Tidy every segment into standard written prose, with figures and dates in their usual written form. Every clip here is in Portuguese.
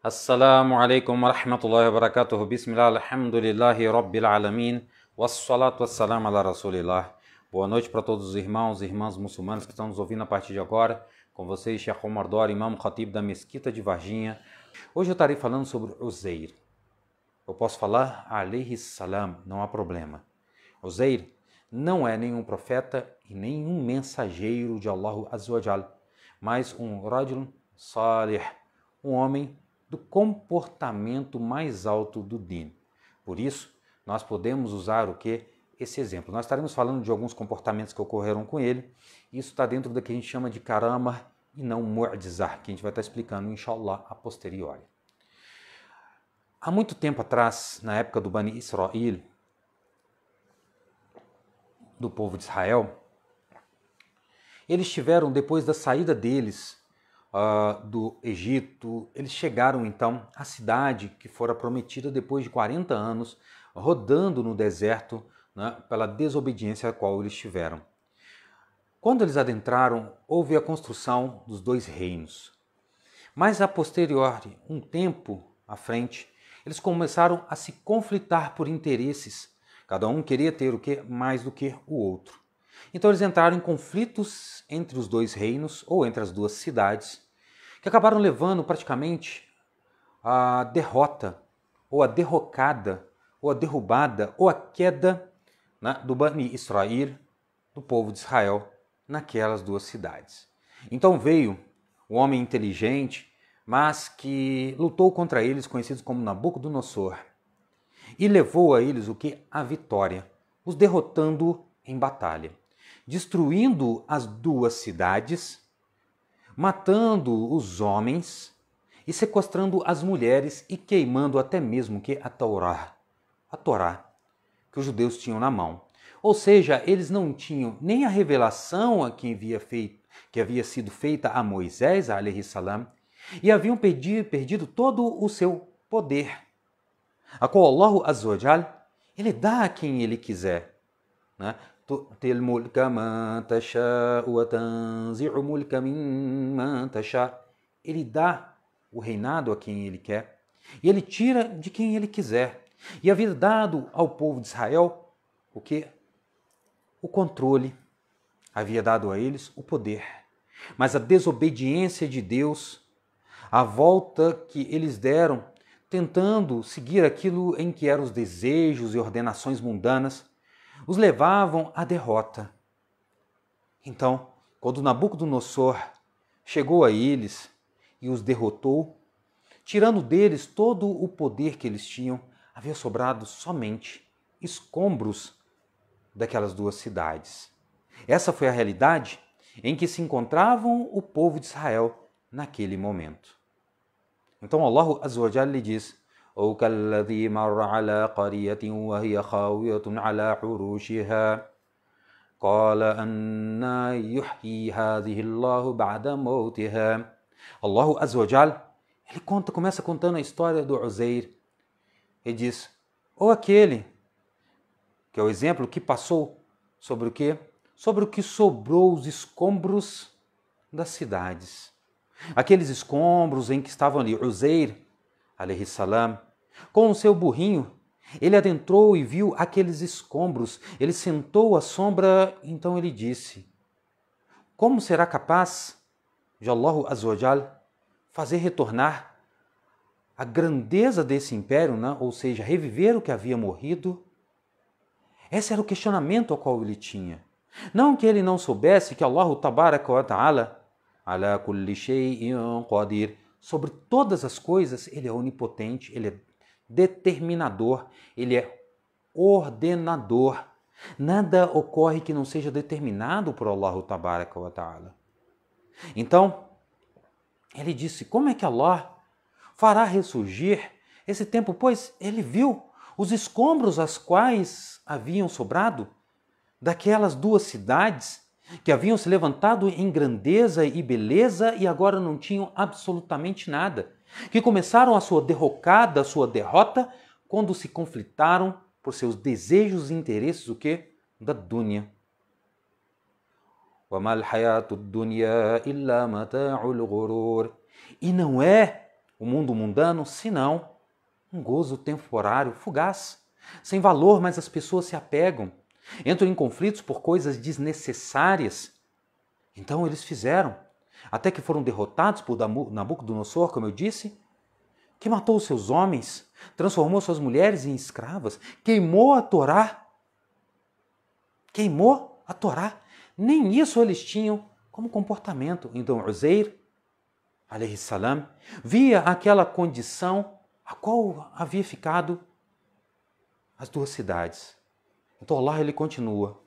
Assalamu alaikum wa rahmatullahi wa barakatuh. Bismillah, alhamdulillahi rabbil alamin. Wassalatu wassalamu ala rasulillah. Boa noite para todos os irmãos e irmãs muçulmanos que estão nos ouvindo a partir de agora. Com vocês, Sheikh Omar Dori, Imam Khatib da Mesquita de Varginha. Hoje eu estarei falando sobre Uzair. Eu posso falar alayhi salam, não há problema. Uzair não é nenhum profeta e nenhum mensageiro de Allah Azza wa Jal, mas um rajul salih, um homem do comportamento mais alto do din. Por isso, nós podemos usar o que? Esse exemplo. Nós estaremos falando de alguns comportamentos que ocorreram com ele. Isso está dentro do que a gente chama de karama e não mu'jizah, que a gente vai estar explicando, inshallah, a posteriori. Há muito tempo atrás, na época do Bani Israel, do povo de Israel, eles tiveram, depois da saída deles do Egito, eles chegaram então à cidade que fora prometida depois de 40 anos, rodando no deserto, né, pela desobediência a qual eles tiveram. Quando eles adentraram, houve a construção dos dois reinos. Mas a posteriori, um tempo à frente, eles começaram a se conflitar por interesses. Cada um queria ter o que mais do que o outro. Então eles entraram em conflitos entre os dois reinos, ou entre as duas cidades, que acabaram levando praticamente a derrota, ou a derrocada, ou a derrubada, ou a queda, né, do Bani Israel, do povo de Israel, naquelas duas cidades. Então veio um homem inteligente, mas que lutou contra eles, conhecidos como Nabucodonosor, e levou a eles o que? A vitória, os derrotando em batalha, destruindo as duas cidades, matando os homens e sequestrando as mulheres e queimando até mesmo que a Torá, que os judeus tinham na mão. Ou seja, eles não tinham nem a revelação que havia sido feita a Moisés, alayhi salam, e haviam perdido todo o seu poder, a qual Allah Azza wa Jal, ele dá a quem ele quiser, né? تؤتي الملك من تشاء وتنزع الملك ممن تشاء. Ele dá o reinado a quem ele quer e ele tira de quem ele quiser. E havia dado ao povo de Israel o que? O controle. Havia dado a eles o poder. Mas a desobediência de Deus, a volta que eles deram, tentando seguir aquilo em que eram os desejos e ordenações mundanas, os levavam à derrota. Então, quando Nabucodonosor chegou a eles e os derrotou, tirando deles todo o poder que eles tinham, havia sobrado somente escombros daquelas duas cidades. Essa foi a realidade em que se encontravam o povo de Israel naquele momento. Então Allah Azza wa Jalla lhe diz: أو كالذي مر على قرية وهي خاوية على عروشها قال أنى يحيي هذه الله بعد موتها. Allah Azza wa Jal, ele começa contando a história do Uzair. Ele diz: ou aquele, que é o exemplo que passou sobre o quê? Sobre o que sobrou os escombros das cidades. Aqueles escombros em que estavam ali, Uzair, alayhi salam, com o seu burrinho, ele adentrou e viu aqueles escombros, ele sentou à sombra, então ele disse: como será capaz de Allah Azza wa Jal fazer retornar a grandeza desse império, né? Ou seja, reviver o que havia morrido? Esse era o questionamento ao qual ele tinha. Não que ele não soubesse que Allah Tabaraka wa Ta'ala, ala kulli shay'in qadir, sobre todas as coisas, ele é onipotente, ele é determinador, ele é ordenador. Nada ocorre que não seja determinado por Allah Tabaraka wa Ta'ala. Então, ele disse: como é que Allah fará ressurgir esse tempo? Pois ele viu os escombros as quais haviam sobrado daquelas duas cidades que haviam se levantado em grandeza e beleza e agora não tinham absolutamente nada, que começaram a sua derrocada, a sua derrota, quando se conflitaram por seus desejos e interesses, o quê? Da dunya. وَمَا الْحَيَاةُ الدُّنْيَا إِلَّا مَتَاعُ الْغُرُورِ. E não é o mundo mundano, senão um gozo temporário, fugaz, sem valor, mas as pessoas se apegam, entram em conflitos por coisas desnecessárias. Então eles fizeram, até que foram derrotados por Nabucodonosor, como eu disse, que matou os seus homens, transformou suas mulheres em escravas, queimou a Torá. Queimou a Torá. Nem isso eles tinham como comportamento. Então Uzair, alayhi salam, via aquela condição a qual havia ficado as duas cidades. Então Allah ele continua.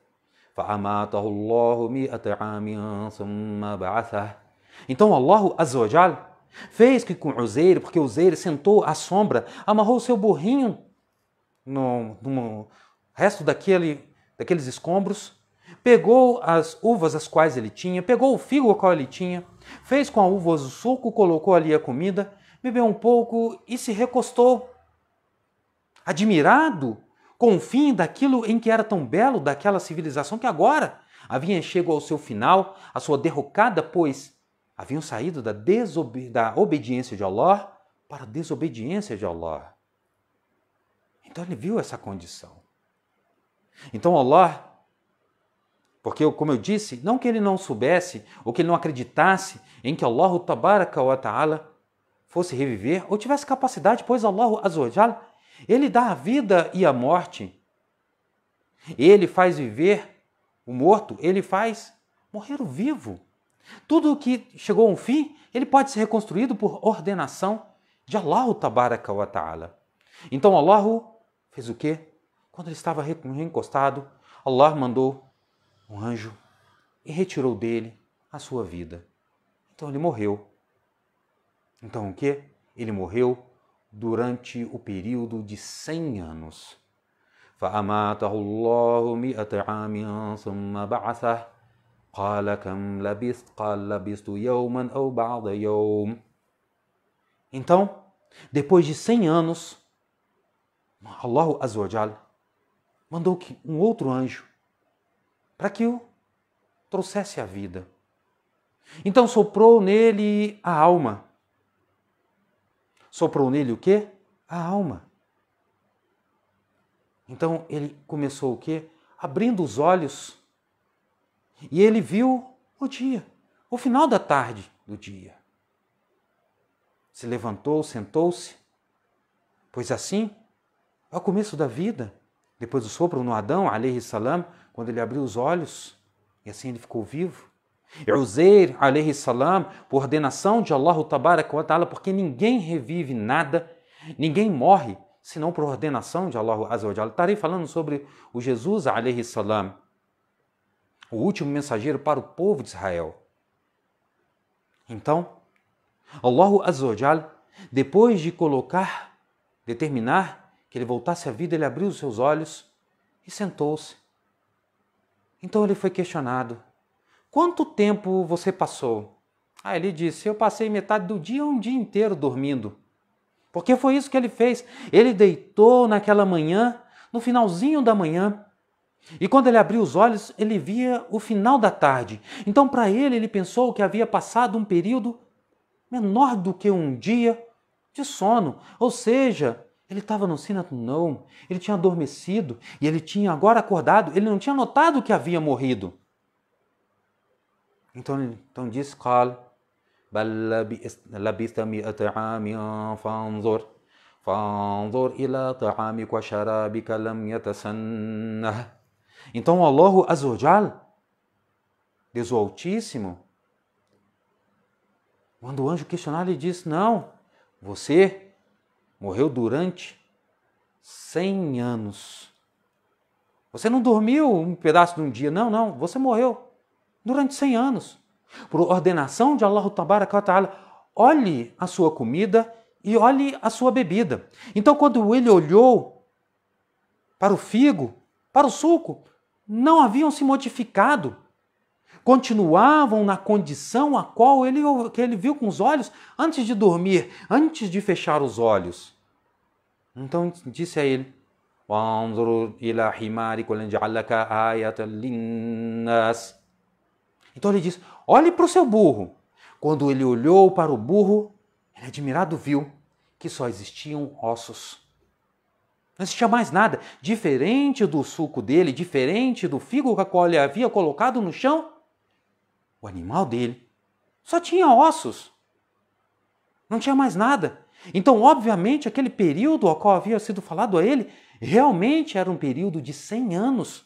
Então Allah Azza wa Jal fez que com Uzair, porque Uzair sentou à sombra, amarrou o seu burrinho no resto daqueles escombros, pegou as uvas as quais ele tinha, pegou o figo ao qual ele tinha, fez com a uva o suco, colocou ali a comida, bebeu um pouco e se recostou, admirado com o fim daquilo em que era tão belo, daquela civilização que agora havia chegado ao seu final, a sua derrocada, pois haviam saído da obediência de Allah para a desobediência de Allah. Então ele viu essa condição. Então Allah, porque como eu disse, não que ele não soubesse ou que ele não acreditasse em que Allah Tabaraka wa Ta'ala fosse reviver ou tivesse capacidade, pois Allah Azza wa Jal, ele dá a vida e a morte. Ele faz viver o morto, ele faz morrer o vivo. Tudo que chegou a um fim, ele pode ser reconstruído por ordenação de Allah Tabaraka wa Ta'ala. Então Allah fez o quê? Quando ele estava reencostado, Allah mandou um anjo e retirou dele a sua vida. Então ele morreu. Então o quê? Ele morreu durante o período de 100 anos. فَأَمَاتَهُ اللَّهُ مِئَةَ عَامٍ ثُمَّ بَعَثَهُ قَالَ كَمْ لَبِثْتَ قَالَ لَبِثْتُ يَوْمًا أَوْ بَعْضَ يَوْمٍ. Então, depois de 100 anos, Allah Azza wa Jal mandou um outro anjo para que o trouxesse a vida. Então soprou nele a alma. Soprou nele o quê? A alma. Então ele começou o quê? Abrindo os olhos. E ele viu o dia, o final da tarde do dia. Se levantou, sentou-se, pois assim é o começo da vida. Depois do sopro no Adão, alayhi salam, quando ele abriu os olhos, e assim ele ficou vivo. E Uzair, alayhi salam, por ordenação de Allah Tabaraka wa Ta'ala, porque ninguém revive nada, ninguém morre, senão por ordenação de Allah Azza wa Jalla. Estarei falando sobre o Jesus, alayhi salam, o último mensageiro para o povo de Israel. Então, Allah Azza wa Jalla, depois de determinar que ele voltasse à vida, ele abriu os seus olhos e sentou-se. Então ele foi questionado: quanto tempo você passou? Ele disse: eu passei metade do dia, um dia inteiro dormindo. Porque foi isso que ele fez. Ele deitou naquela manhã, no finalzinho da manhã, e quando ele abriu os olhos, ele via o final da tarde. Então para ele pensou que havia passado um período menor do que um dia de sono. Ou seja, ele estava no Sinat Naum, ele tinha adormecido e ele tinha agora acordado, ele não tinha notado que havia morrido. Então disse: قال بل لبثت 100 عام فانظر إلى طعامك وشرابك لم يتسنه. Então Allah Azza wa Jal, Deus o Altíssimo, quando o anjo questionar, ele disse: não, você morreu durante 100 anos. Você não dormiu um pedaço de um dia, não, você morreu durante 100 anos. Por ordenação de Allah Tabaraka wa Ta'ala, olhe a sua comida e olhe a sua bebida. Então quando ele olhou para o figo, para o suco, não haviam se modificado. Continuavam na condição a qual que ele viu com os olhos antes de dormir, antes de fechar os olhos. Então disse a ele: então ele disse: olhe para o seu burro. Quando ele olhou para o burro, Ele, admirado, viu que só existiam ossos. Não existia mais nada. Diferente do suco dele, diferente do figo que ele havia colocado no chão, o animal dele só tinha ossos. Não tinha mais nada. Então, obviamente, aquele período ao qual havia sido falado a ele, realmente era um período de 100 anos.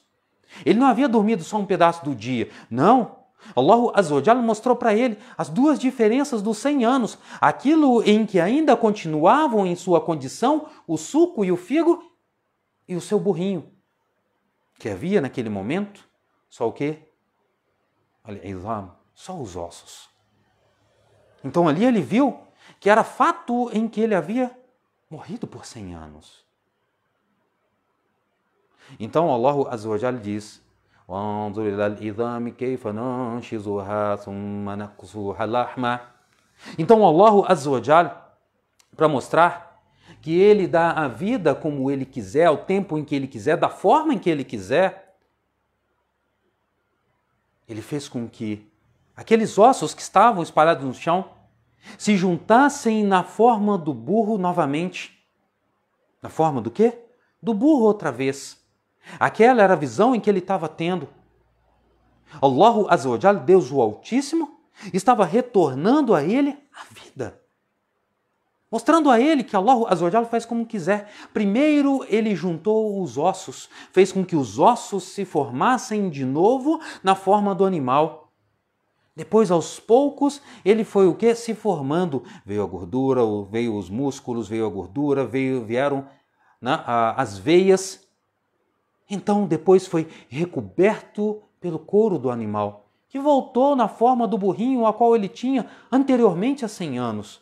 Ele não havia dormido só um pedaço do dia. Não. Allah Azza wa Jalla mostrou para ele as duas diferenças dos 100 anos. Aquilo em que ainda continuavam em sua condição o suco e o figo e o seu burrinho. Que havia naquele momento só o quê? Só os ossos. Então ali ele viu que era fato em que ele havia morrido por 100 anos. Então Allah Azza wa Jalla diz: então Allah Azza wa Jalla, para mostrar que ele dá a vida como ele quiser, ao tempo em que ele quiser, da forma em que ele quiser, ele fez com que aqueles ossos que estavam espalhados no chão se juntassem na forma do burro novamente. Na forma do quê? Do burro outra vez. Aquela era a visão em que ele estava tendo. Allah Azza wa Jalla, Deus o Altíssimo, estava retornando a ele a vida. Mostrando a ele que Allah Azza wa Jalla faz como quiser. Primeiro ele juntou os ossos, fez com que os ossos se formassem de novo na forma do animal. Depois, aos poucos, ele foi o quê? Se formando. Veio a gordura, veio os músculos, veio a gordura, vieram as veias. Então, depois foi recoberto pelo couro do animal, que voltou na forma do burrinho a qual ele tinha anteriormente há 100 anos.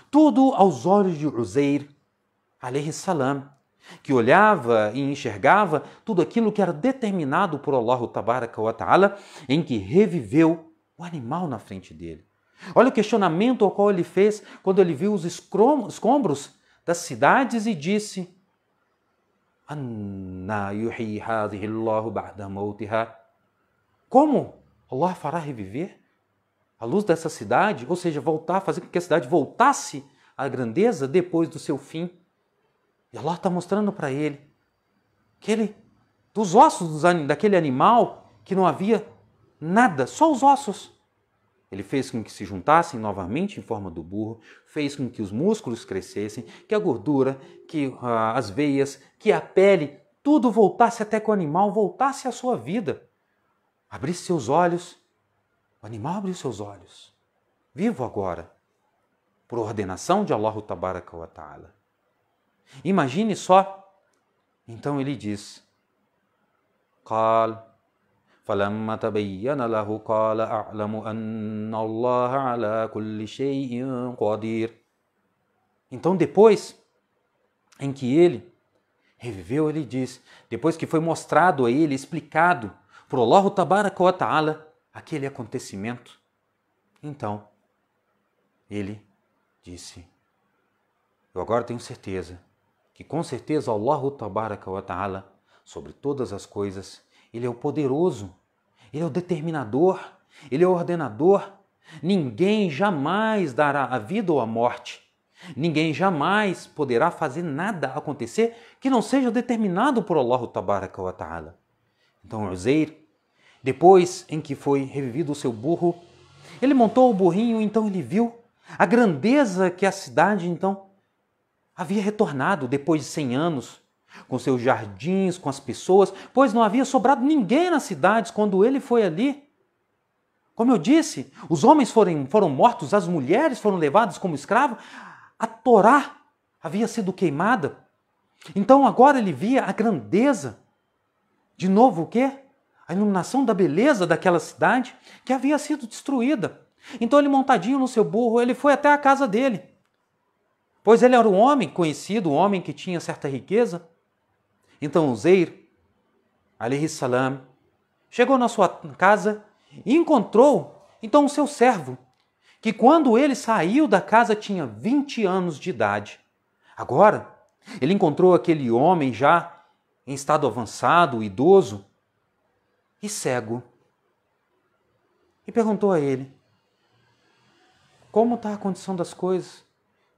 Tudo aos olhos de Uzair, alayhi salam, que olhava e enxergava tudo aquilo que era determinado por Allah Tabaraka wa Ta'ala, em que reviveu o animal na frente dele. Olha o questionamento ao qual ele fez quando ele viu os escombros das cidades e disse: como Allah fará reviver a luz dessa cidade? Ou seja, voltar, fazer com que a cidade voltasse à grandeza depois do seu fim. E Allah está mostrando para ele que dos ossos daquele animal que não havia nada, só os ossos. Ele fez com que se juntassem novamente em forma do burro, fez com que os músculos crescessem, que a gordura, que as veias, que a pele, tudo voltasse até que o animal voltasse à sua vida. Abrisse seus olhos, o animal abriu seus olhos, vivo agora, por ordenação de Allah Tabaraka wa Ta'ala. Imagine só, então ele diz: Qal فَلَمَّا تَبَيَّنَ لَهُ قَالَ أَعْلَمُ أَنَّ اللَّهَ عَلَى كُلِّ شَيْءٍ قَدِيرٌ. Então depois em que ele reviveu, ele diz, depois que foi mostrado a ele, explicado por Allah Tabaraka wa Ta'ala aquele acontecimento, então ele disse: eu agora tenho certeza que com certeza Allah Tabaraka wa Ta'ala, sobre todas as coisas, Ele é o poderoso, Ele é o determinador, Ele é o ordenador. Ninguém jamais dará a vida ou a morte. Ninguém jamais poderá fazer nada acontecer que não seja determinado por Allah Tabaraka wa Ta'ala. Então Uzair, depois em que foi revivido o seu burro, ele montou o burrinho, então ele viu a grandeza que a cidade então havia retornado depois de 100 anos, com seus jardins, com as pessoas, pois não havia sobrado ninguém nas cidades quando ele foi ali. Como eu disse, os homens foram mortos, as mulheres foram levadas como escravos, a Torá havia sido queimada. Então agora ele via a grandeza, de novo o quê? A iluminação da beleza daquela cidade que havia sido destruída. Então ele, montadinho no seu burro, ele foi até a casa dele, pois ele era um homem conhecido, um homem que tinha certa riqueza. Então Uzair, alayhi salam, chegou na sua casa e encontrou então o seu servo, que quando ele saiu da casa tinha 20 anos de idade. Agora, ele encontrou aquele homem já em estado avançado, idoso e cego, e perguntou a ele: como está a condição das coisas?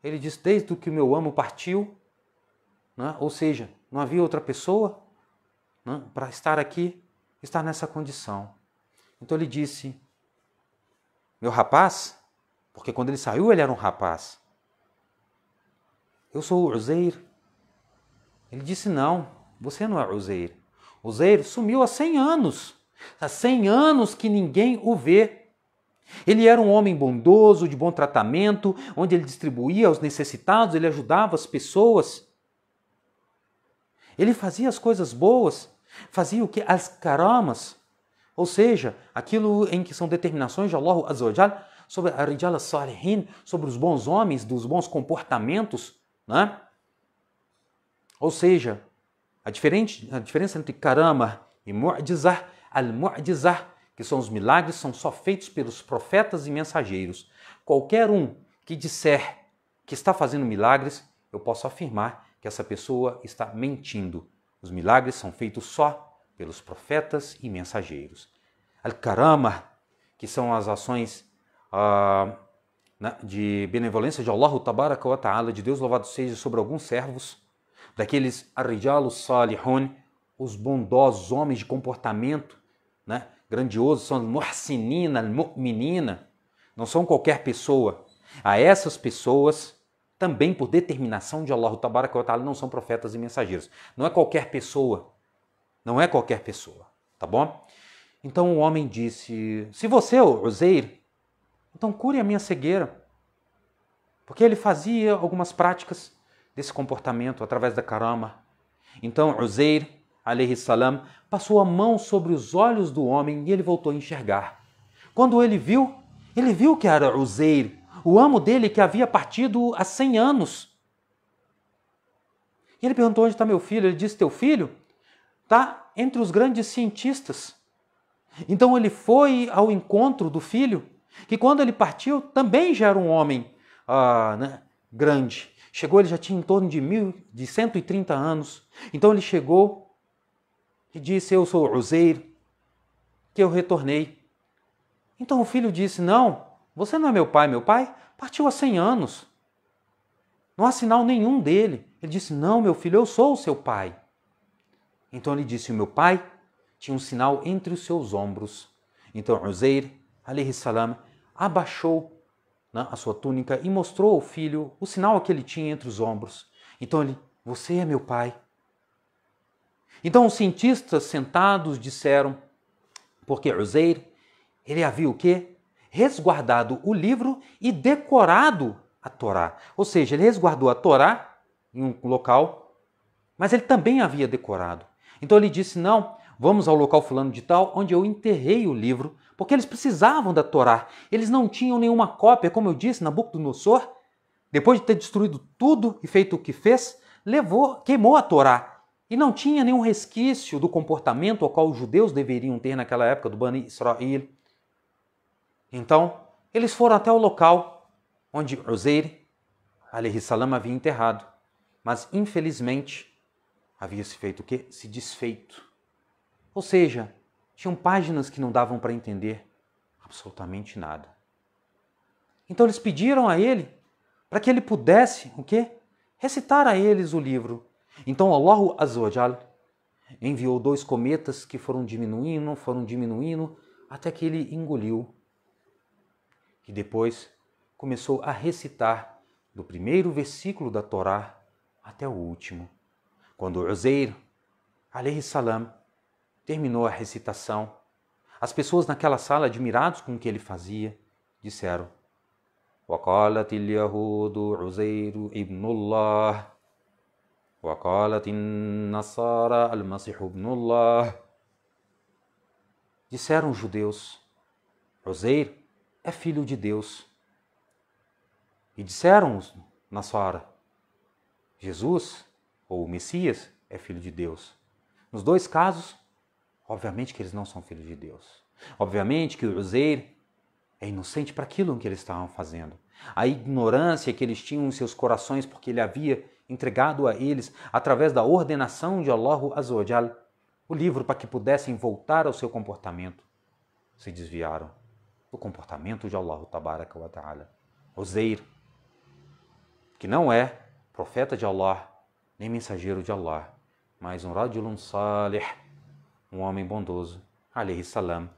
Ele diz, desde que o meu amo partiu, né? Ou seja, não havia outra pessoa, né, para estar aqui, estar nessa condição. Então ele disse, meu rapaz, porque quando ele saiu ele era um rapaz, eu sou o Uzair. Ele disse, não, você não é Uzair. Uzair sumiu há 100 anos. Há 100 anos que ninguém o vê. Ele era um homem bondoso, de bom tratamento, onde ele distribuía aos necessitados, ele ajudava as pessoas. Ele fazia as coisas boas, fazia o que? As karamas, ou seja, aquilo em que são determinações de Allah Azza wa Jal sobre a Rijal as-Salihin, sobre os bons homens, dos bons comportamentos, né? Ou seja, a diferença entre karama e mu'jizah, al-mu'jizah, que são os milagres, são só feitos pelos profetas e mensageiros. Qualquer um que disser que está fazendo milagres, eu posso afirmar que essa pessoa está mentindo. Os milagres são feitos só pelos profetas e mensageiros. Al-Karama, que são as ações de benevolência de Allah Tabaraka wa Ta'ala, de Deus louvado seja, sobre alguns servos, daqueles Ar-Rijalu Salihun, os bondosos, homens de comportamento, né, grandiosos, são al-Muhsinina, al-Mu'minina, não são qualquer pessoa. A essas pessoas, também por determinação de Allah Tabaraka wa Ta'ala, não são profetas e mensageiros. Não é qualquer pessoa. Não é qualquer pessoa, tá bom? Então o homem disse, se você é o Uzair, então cure a minha cegueira. Porque ele fazia algumas práticas desse comportamento através da karama. Então Uzair, alayhi salam, passou a mão sobre os olhos do homem e ele voltou a enxergar. Quando ele viu que era Uzair, o amo dele que havia partido há 100 anos. E ele perguntou, onde está meu filho? Ele disse, teu filho está entre os grandes cientistas. Então ele foi ao encontro do filho, que quando ele partiu também já era um homem grande. Chegou, ele já tinha em torno de 130 anos. Então ele chegou e disse, eu sou o Uzair, que eu retornei. Então o filho disse, não, você não é meu pai partiu há 100 anos. Não há sinal nenhum dele. Ele disse, não, meu filho, eu sou o seu pai. Então ele disse, o meu pai tinha um sinal entre os seus ombros. Então Uzair, alayhi salam, abaixou, né, a sua túnica e mostrou ao filho o sinal que ele tinha entre os ombros. Então ele, você é meu pai. Então os cientistas sentados disseram, porque Uzair, ele havia o quê? Resguardado o livro e decorado a Torá. Ou seja, ele resguardou a Torá em um local, mas ele também havia decorado. Então ele disse, não, vamos ao local fulano de tal, onde eu enterrei o livro, porque eles precisavam da Torá. Eles não tinham nenhuma cópia, como eu disse, Nabucodonosor, depois de ter destruído tudo e feito o que fez, queimou a Torá. E não tinha nenhum resquício do comportamento ao qual os judeus deveriam ter naquela época, do Bani Israel. Então, eles foram até o local onde Uzair, alayhi salam, havia enterrado. Mas, infelizmente, havia se feito o quê? Se desfeito. Ou seja, tinham páginas que não davam para entender absolutamente nada. Então eles pediram a ele para que ele pudesse, o quê? Recitar a eles o livro. Então Allah Azza wa Jal enviou 2 cometas que foram diminuindo, até que ele engoliu. E depois começou a recitar do primeiro versículo da Torá até o último. Quando Uzair, alayhi salam, terminou a recitação, as pessoas naquela sala, admirados com o que ele fazia, disseram, وَقَالَتِ الْيَهُودُ عُزَيْرُ ابْنُ اللَّهِ وَقَالَتِ النَّصَارَى الْمَسِيحُ ابْنُ اللَّهِ. Disseram os judeus, Uzair é filho de Deus. E disseram os Nassara, Jesus, ou o Messias, é filho de Deus. Nos 2 casos, obviamente que eles não são filhos de Deus. Obviamente que o Uzair é inocente para aquilo que eles estavam fazendo. A ignorância que eles tinham em seus corações, porque ele havia entregado a eles, através da ordenação de Allah Azza wa Jal, o livro para que pudessem voltar ao seu comportamento, se desviaram do comportamento de Allah Tabaraka wa Ta'ala. Uzair que não é profeta de Allah, nem mensageiro de Allah, mas um rajulun salih, um homem bondoso, alayhi salam,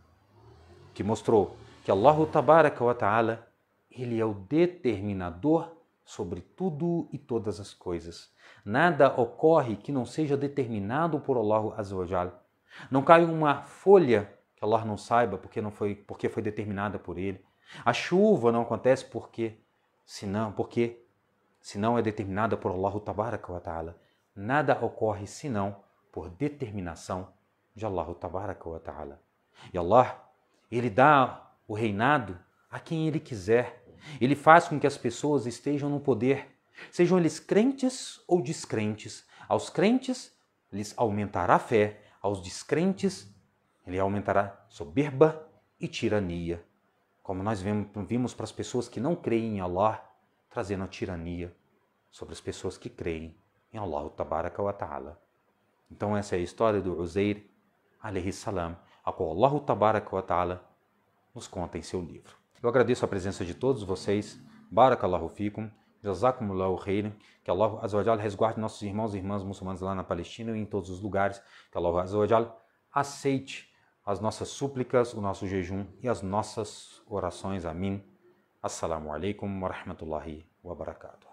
que mostrou que Allah tabaraka wa ta'ala, ele é o determinador sobre tudo e todas as coisas. Nada ocorre que não seja determinado por Allah azza wa jal. Não cai uma folha que Allah não saiba porque foi determinada por ele. A chuva não acontece porque senão é determinada por Allah tabaraka wa ta'ala. Nada ocorre senão por determinação de Allah tabaraka wa ta'ala. E Allah, ele dá o reinado a quem ele quiser. Ele faz com que as pessoas estejam no poder, sejam eles crentes ou descrentes. Aos crentes, lhes aumentará a fé. Aos descrentes, ele aumentará soberba e tirania. Como nós vimos para as pessoas que não creem em Allah, trazendo a tirania sobre as pessoas que creem em Allah tabaraka wa ta'ala. Então essa é a história do Uzair, alayhi salam, a qual Allah tabaraka wa ta'ala nos conta em seu livro. Eu agradeço a presença de todos vocês. Barakallahu fikum. Jazakumullahu khairan. Que Allah azza wa jal resguarde nossos irmãos e irmãs muçulmanos lá na Palestina e em todos os lugares. Que Allah azza wa jal aceite as nossas súplicas, o nosso jejum e as nossas orações. Amin. Assalamu alaikum wa rahmatullahi wa barakatuh.